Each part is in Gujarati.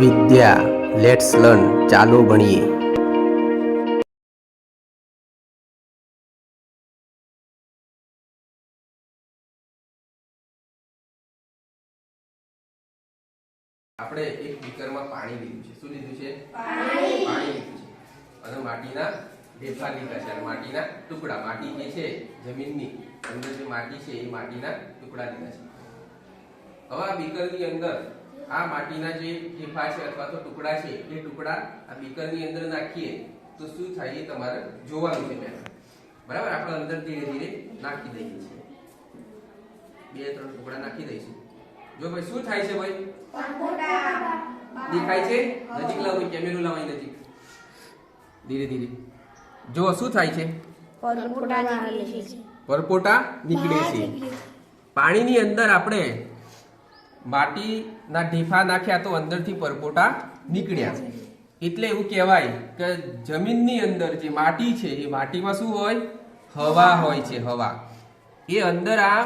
વિદ્યા લેટ્સ લર્ન ચાલો ભણીએ। આપણે એક બીકરમાં પાણી લીધું છે। શું લીધું છે? પાણી લીધું છે અને માટીના ઢેફા લીધા છે અને માટીના ટુકડા, માટી જે છે જમીનની અંદર જે માટી છે એ માટીના ટુકડા લીધા છે। હવે આ બીકરની અંદર આ માટીના જે ઢેફા છે અથવા તો ટુકડા છે એ ટુકડા આ બીકરની અંદર નાખીએ તો શું થાય એ તમારે જોવાનું છે પહેલા, બરાબર? આપણે અંદર ધીરે ધીરે નાખી દઈએ છીએ, 2-3 ટુકડા નાખી દઈશું। જો ભાઈ શું થાય છે ભાઈ? દેખાય છે? નજીક લાવો, કેમેરો લાવો નજીક, ધીરે ધીરે જો શું થાય છે? પરપોટા નીકળે છે। પાણીની અંદર આપણે માટીના ઢેફા નાખ્યા તો અંદરથી પરપોટા નીકળ્યા, એટલે એવું કહેવાય કે જમીનની અંદર જે માટી છે એ માટીમાં શું હોય? હવા હોય છે। હવા એ અંદર આ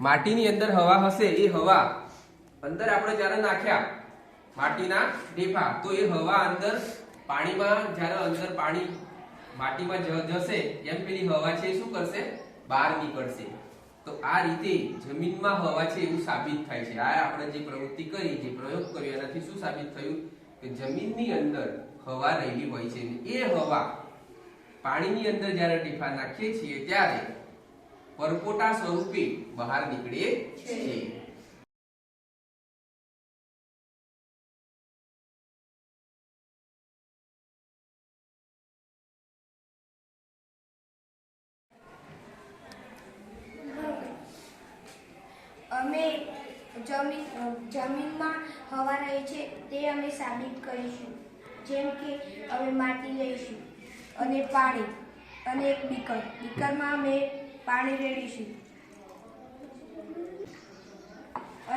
માટીની અંદર હવા હશે, એ હવા અંદર આપણે જ્યારે નાખ્યા માટીના ઢેફા તો એ હવા અંદર પાણીમાં જ્યારે અંદર પાણી માટીમાં જશે એમ પેલી હવા છે શું કરશે? બહાર નીકળશે। તો આ રીતે જમીનમાં હવા છે એવું સાબિત થાય છે। આ આપણે જે પ્રવૃત્તિ કરી, જે પ્રયોગ કર્યો એનાથી શું સાબિત થયું કે જમીનની અંદર હવા રહેલી હોય છે। એ હવા પાણીની અંદર જ્યારે ઢેફા નાખીએ છીએ ત્યારે પરપોટા સ્વરૂપે બહાર નીકળે છે। અમે જમીનમાં હવા રહે છે તે અમે સાબિત કરીશું। જેમ કે અમે માટી લઈશું અને પાણી અને એક બીકરમાં અમે પાણી રેડીશું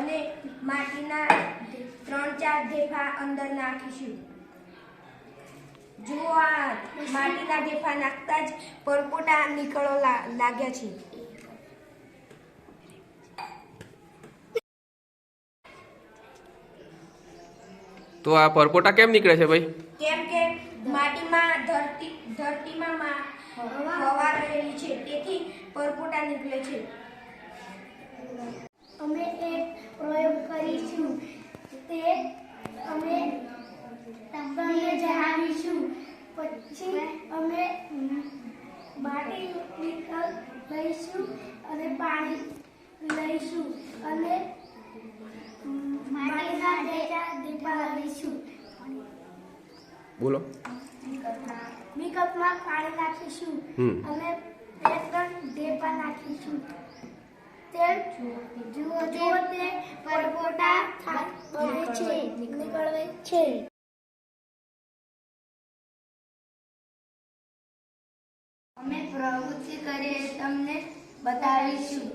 અને માટીના 3-4 ઢેફા અંદર નાખીશું। જો આ માટીના ઢેફા નાખતા જ પરપોટા નીકળવા લાગ્યા છે। તો આ પરપોટા કેમ નીકળે છે ભાઈ? કેમ કે માટીમાં ધરતીમાં હવા રહેલી છે તેથી પરપોટા નીકળે છે। અમે એક પ્રયોગ કરીશું, તે અમે તમને જણાવીશું। પછી અમે માટી લઈશું અને પાણી લઈશું અને માટીના ઢેફા લઈશું। બોલો। બીકરમાં પાણી નાખીશું અને 2-3 ઢેફા નાખીશું। તે જુઓ તે પરપોટા નીકળે છે। અમે પ્રવૃત્તિ કરીએ તમને બતાવીશું।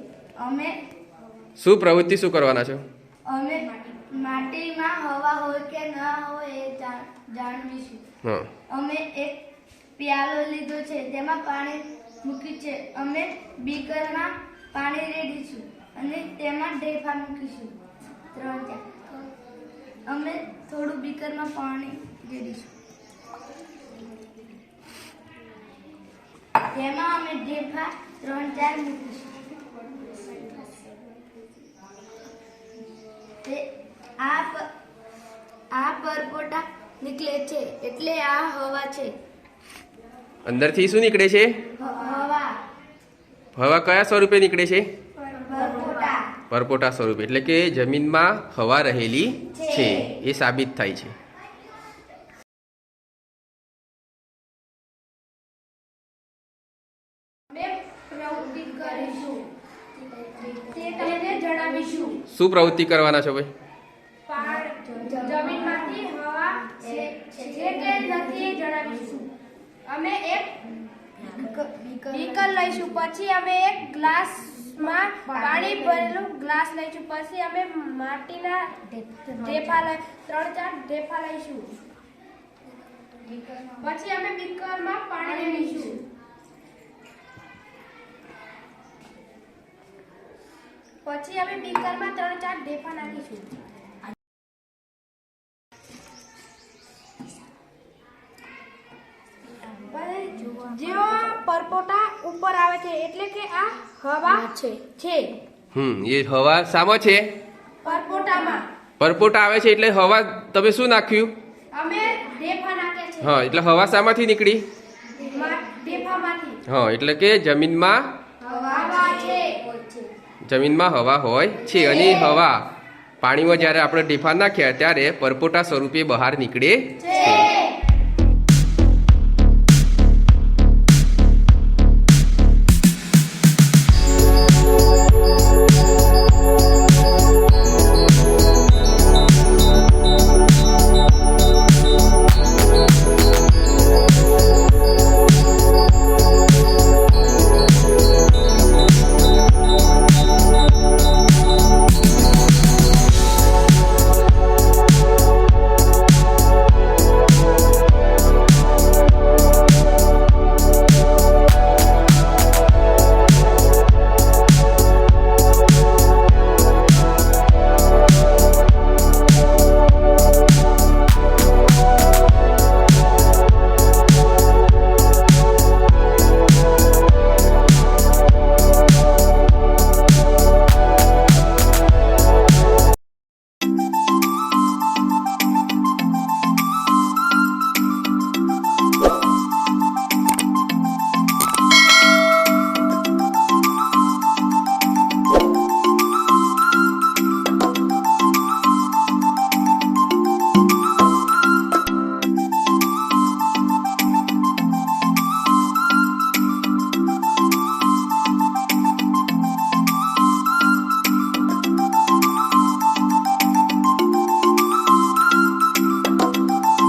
અમે શું પ્રવૃત્તિ શું કરવાના છો? અમે માટીમાં હવા હોય કે ન હોય એ જાણવીશું। અમે એક પ્યાલો લીધો છે, તેમાં પાણી મૂક્યું છે। અમે બીકરમાં પાણી રેડીશું અને તેમાં ઢેફા મૂકીશું 3-4। અમે થોડું બીકરમાં પાણી રેડીશું, તેમાં અમે ઢેફા 3-4 મૂકીશું। આ પરપોટા નીકળે છે એટલે આ હવા છે। અંદરથી શું નીકળે છે? હવા। હવા કયા સ્વરૂપે નીકળે છે? પરપોટા। પરપોટા સ્વરૂપે, એટલે કે જમીનમાં હવા રહેલી છે એ સાબિત થાય છે। અમે પ્રવૃત્તિ કરીશું, તે તમને જણાવીશું। શું પ્રવૃત્તિ કરવાના છો ભાઈ? જમીનમાંથી હવા છે કે નથી એ જણાવીશું। અમે એક બીકર લઈશું, પછી અમે એક ગ્લાસમાં પાણી ભરેલું ગ્લાસ લઈશું, પછી અમે માટીના ઢેફા 3-4 ઢેફા લઈશું, પછી અમે બીકરમાં પાણી રેડીશું, પછી અમે બીકરમાં 3-4 ઢેફા નાખીશું। પરપોટા ઉપર આવે છે એટલે કે આ હવા છે એ હવા શામાં છે? પરપોટામાં. પરપોટા આવે છે એટલે હવા તમે શું નાખ્યું? અમે ઢેફા નાખ્યા છે. હા, એટલે હવા શામાંથી નીકળી? ઢેફામાંથી. હા, એટલે કે જમીનમાં હવા છે. જમીનમાં હવા હોય છે અને હવા પાણીમાં જ્યારે આપણે ઢેફા નાખ્યા ત્યારે પરપોટા સ્વરૂપે બહાર નીકળે છે.